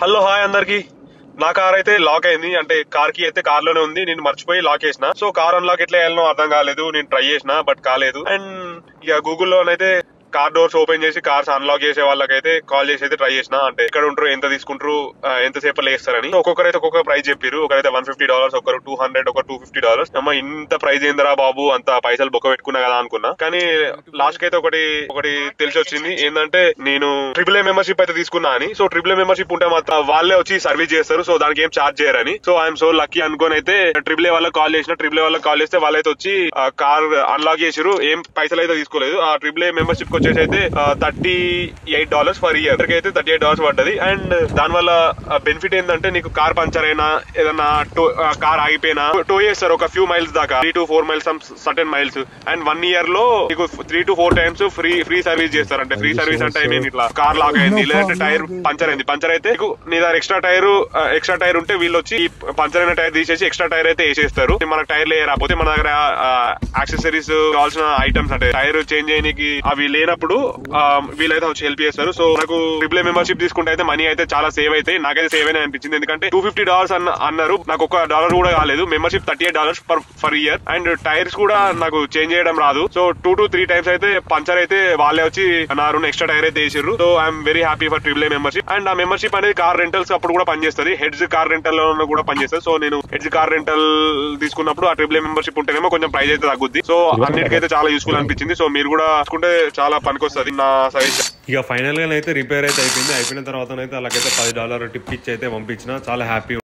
Hello hi అందరికి. నా car అయితే లాక్ అయింది. అంటే కార్ కి అయితే కార్ లోనే ఉంది, నేను మర్చిపోయి లాక్ చేసిన. సో కార్ అన్లాక్ ఎట్లా చేయాలనో అర్థం కాలేదు. నేను ట్రై చేసిన బట్ కాలేదు. అండ్ ఇక గూగుల్లోనైతే కార్ డోర్స్ ఓపెన్ చేసి కార్స్ అన్లాక్ చేసే వాళ్ళకైతే కాల్ చేసి అయితే ట్రై చేసిన. అంటే ఎక్కడ ఉంటారు, ఎంత తీసుకుంటారు, ఎంతసేపు వేస్తారని. ఒక్కొక్కరైతే ఒక్కొక్క ప్రైస్ చెప్పారు. ఒకరైతే $150, ఒకరు $200, ఒకరు $250. అమ్మ ఇంత ప్రైస్ ఏందిరా బాబు, అంత పైసలు బొక్క పెట్టుకున్నా కదా అనుకున్నా. కానీ లాస్ట్ కి అయితే ఒకటి తెలిసి వచ్చింది. ఏంటంటే నేను AAA మెంబర్షిప్ అయితే తీసుకున్నా అని. సో AAA మెంబర్షిప్ ఉంటే మాత్రం వాళ్ళే వచ్చి సర్వీస్ చేస్తారు. సో దానికి ఏం ఛార్జ్ చేయరని. సో ఐఎమ్ సో లక్కీ అనుకోని అయితే AAA వాళ్ళకి కాల్ చేసిన. AAA వాళ్ళకి కాల్ చేస్తే వాళ్ళైతే వచ్చి కార్ అన్లాక్ చేసారు. ఏం పైసలు అయితే తీసుకోలేదు. ఆ AAA మెంబర్షిప్ వచ్చేసి అయితే $38 ఫర్ ఇయర్ అయితే $38 పడ్డది. అండ్ దాని వల్ల బెనిఫిట్ ఏంటంటే నీకు కార్ పంచర్ అయినా ఏదన్నా కార్ ఆగిపోయినా టో చేస్తారు ఒక ఫ్యూ మైల్స్ దాకా, 3 to 4 miles, certain miles. And 1 year లో నీకు 3 to 4 times ఫ్రీ సర్వీస్ చేస్తారు. అంటే ఫ్రీ సర్వీస్ అంటే ఐ మీన్ ఇట్లా కార్ లాక్ అయింది లేదంటే టైర్ పంచర్ అయింది, పంచర్ అయితే నీకు నీ దగ్గర ఎక్స్ట్రా టైర్ ఉంటే వీళ్ళు వచ్చి పంచర్ అయిన టైర్ తీసేసి ఎక్స్ట్రా టైర్ అయితే వేసేస్తారు. మన టైర్ లేకపోతే మన దగ్గర యాక్సెసరీస్ కావాల్సిన ఐటమ్స్ అంటే టైర్ చేంజ్ చేయడానికి అవి లేనప్పుడు వీళ్ళైతే వచ్చి హెల్ప్ చేస్తారు. సో నాకు AAA మెంబర్షిప్ తీసుకుంటే అయితే మనీ అయితే చాలా సేవ్ అవుతాయి. నాకైతే సేవ్ అయినా అనిపించింది. ఎందుకంటే $250 అన్నారు, నాకు $1 కూడా కాలేదు. Membership $38 for year. And tyres కూడా నాకు చేంజ్ చేయడం రాదు. సో 2 to 3 times అయితే పంచర్ అయితే వాళ్ళే వచ్చి నా ఎక్స్ట్రా టైర్ అయితే వేసారు. So I'm very happy for AAA membership. And ఆ మెంబర్షిప్ అనేది కార్ రెంటల్స్ అప్పుడు కూడా పనిచేస్తుంది. హెడ్స్ కార్ రెంటల్ లో కూడా పనిచేస్తుంది. సో నేను హెడ్స్ కార్ రెంటల్ తీసుకున్నప్పుడు ఆ AAA మెంబర్షిప్ ఉంటేనేమో కొంచెం ప్రైస్ అయితే తగ్గుద్ది. సో అన్నిటికైతే చాలా యూస్ఫుల్ అనిపించింది. సో మీరు కూడా తీసుకుంటే చాలా పనికొస్తుంది నా సజెషన్. ఇక ఫైనల్ గా అయితే రిపేర్ అయితే అయిపోయింది. అయిపోయిన తర్వాత అయితే అలాగైతే $10 టిప్ ఇచ్చి అయితే పంపించిన. చాలా హ్యాపీ.